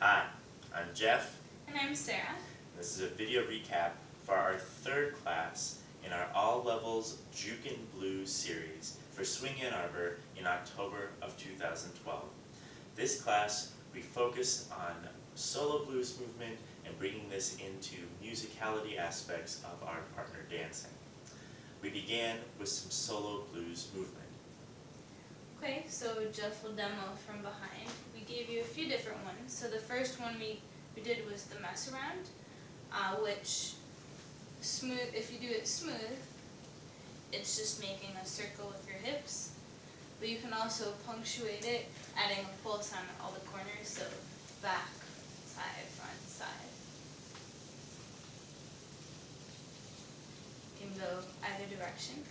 Hi, I'm Jeff. And I'm Sarah. This is a video recap for our third class in our All Levels Jookin Blues series for Swing Ann Arbor in October of 2012. This class, we focused on solo blues movement and bringing this into musicality aspects of our partner dancing. We began with some solo blues movement. Okay, so Jeff will demo from behind. We gave you a few different ones. So the first one we did was the mess around, which smooth. If you do it smooth, it's just making a circle with your hips. But you can also punctuate it, adding a pulse on all the corners, so back, side, front, side. You can go either direction.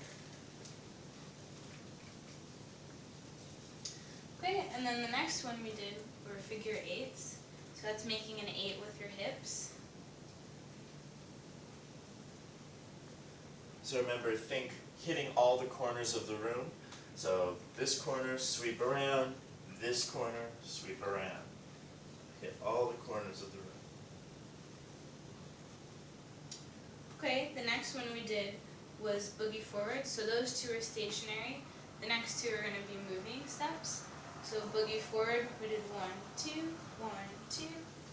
Okay, and then the next one we did were figure eights. So that's making an 8 with your hips. So remember, think hitting all the corners of the room. So this corner, sweep around, this corner, sweep around. Hit all the corners of the room. Okay, the next one we did was boogie forward. So those two are stationary. The next two are going to be moving steps. So boogie forward, we did 1, 2, 1, 2,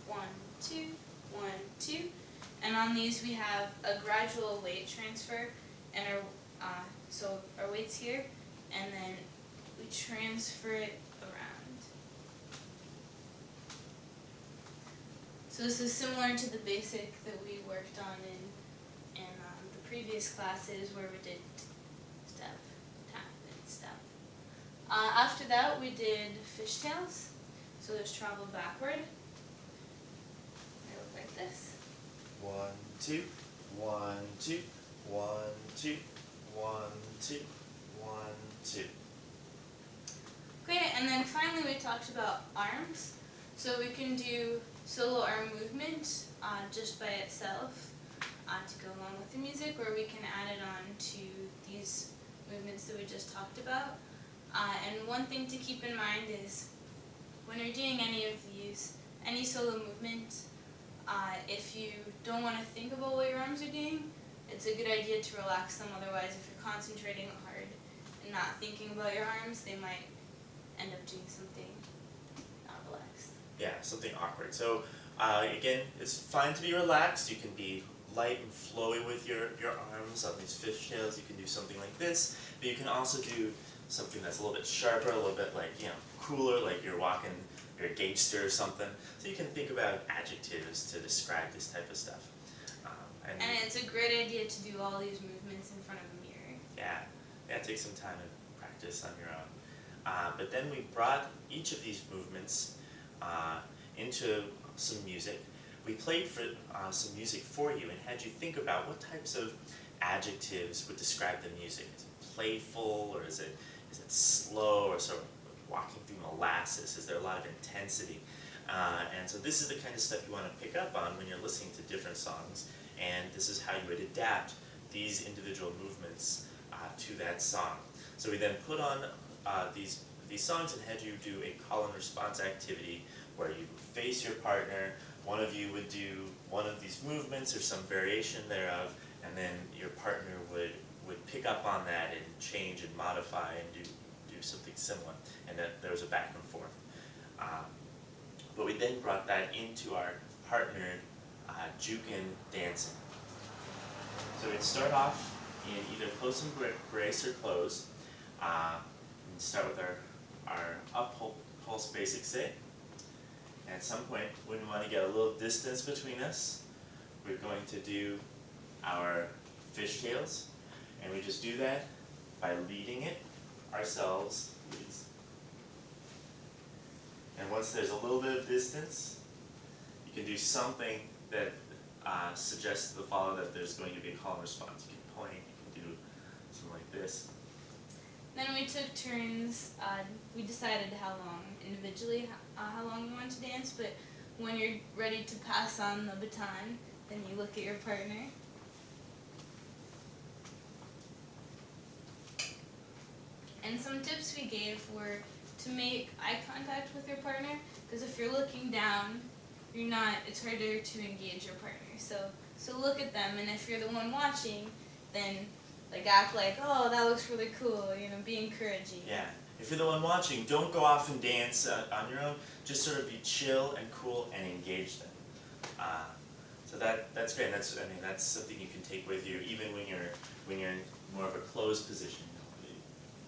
1, 2, 1, 2. And on these we have a gradual weight transfer, and our weight's here, and then we transfer it around. So this is similar to the basic that we worked on in the previous classes where we did step, tap, and step. After that, we did fishtails. So there's travel backward. They look like this. 1, 2, 1, 2, 1, 2, 1, 2, 1, 2. Okay, and then finally we talked about arms. So we can do solo arm movement just by itself to go along with the music, or we can add it on to these movements that we just talked about. And one thing to keep in mind is when you're doing any solo movement, if you don't want to think about what your arms are doing, it's a good idea to relax them. Otherwise, if you're concentrating hard and not thinking about your arms, they might end up doing something not relaxed. Yeah, something awkward. So again, it's fine to be relaxed. You can be light and flowy with your arms on these fishtails. You can do something like this, but you can also do something that's a little bit sharper, a little bit like, cooler, like you're a gangster or something. So you can think about adjectives to describe this type of stuff. And it's a great idea to do all these movements in front of a mirror. Yeah, take some time and practice on your own. But then we brought each of these movements into some music. We played for some music for you and had you think about what types of adjectives would describe the music. Is it playful, or is it slow, or sort of walking through molasses? Is there a lot of intensity? And so this is the kind of stuff you want to pick up on when you're listening to different songs, and this is how you would adapt these individual movements to that song. So we then put on these songs and had you do a call and response activity where you face your partner. One of you would do one of these movements or some variation thereof, and then your partner would pick up on that and change and modify and do something similar, and that there was a back and forth. But we then brought that into our partnered Jookin dancing. So we'd start off in either close embrace or close. And start with our up pulse basic sit. And at some point, when we want to get a little distance between us, we're going to do our fishtails. And we just do that by leading it ourselves. And once there's a little bit of distance, you can do something that suggests to the follower that there's going to be a call and response. You can point, you can do something like this. Then we took turns. We decided how long individually, how long you want to dance, but when you're ready to pass on the baton, then you look at your partner. And some tips we gave were to make eye contact with your partner, because if you're looking down it's harder to engage your partner. So look at them, and if you're the one watching, then like act like, oh, that looks really cool, be encouraging. Yeah. If you're the one watching, don't go off and dance on your own. Just sort of be chill and cool and engage them. So that's great. That's something you can take with you, even when you're in more of a closed position.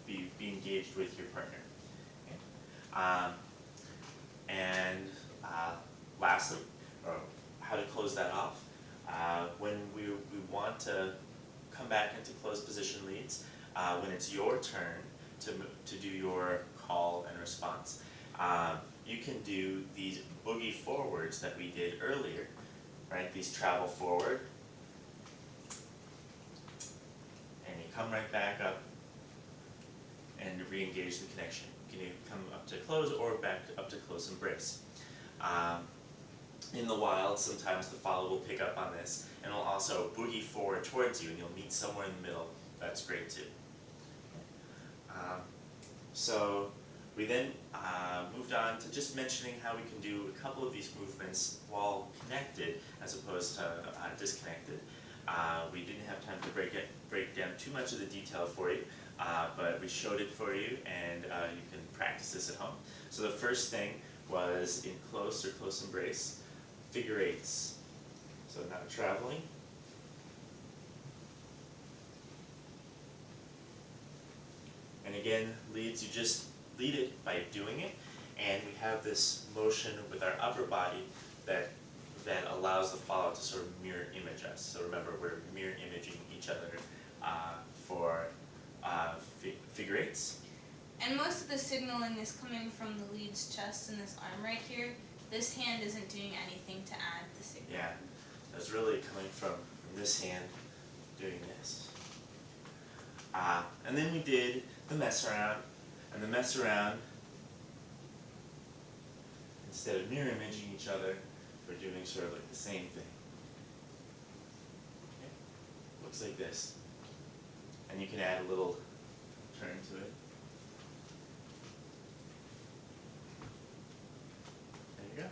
Be engaged with your partner. Okay? Lastly, or how to close that off, when we want to come back into closed position leads, when it's your turn to do your call and response, you can do these boogie forwards that we did earlier, right? These travel forward, and you come right back up and re-engage the connection. You can come up to close or back up to close embrace. In the wild, sometimes the follow will pick up on this and will also boogie forward towards you, and you'll meet somewhere in the middle. That's great too. So we then moved on to just mentioning how we can do a couple of these movements while connected as opposed to disconnected. We didn't have time to break down too much of the detail for you, but we showed it for you, and you can practice this at home. So the first thing was in close or close embrace, figure eights. So now traveling. And again, leads, you just lead it by doing it, and we have this motion with our upper body that allows the follow to sort of mirror image us. So remember, we're mirror imaging each other for figure eights. And most of the signaling is coming from the lead's chest and this arm right here. This hand isn't doing anything to add the signal. Yeah, that's really coming from this hand doing this. And then we did the mess around, and the mess around, instead of mirror imaging each other, we're doing sort of like the same thing. Okay. Looks like this. And you can add a little turn to it. There you go.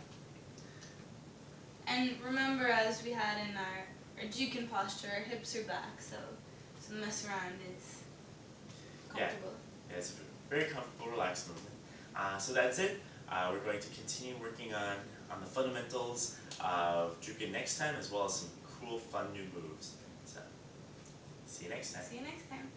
And remember, as we had in our Jookin posture, our hips are back, so the mess around is comfortable. Yeah, it's a very comfortable, relaxed movement. So that's it. We're going to continue working on the fundamentals of Jookin next time, as well as some cool, fun new moves. So, see you next time. See you next time.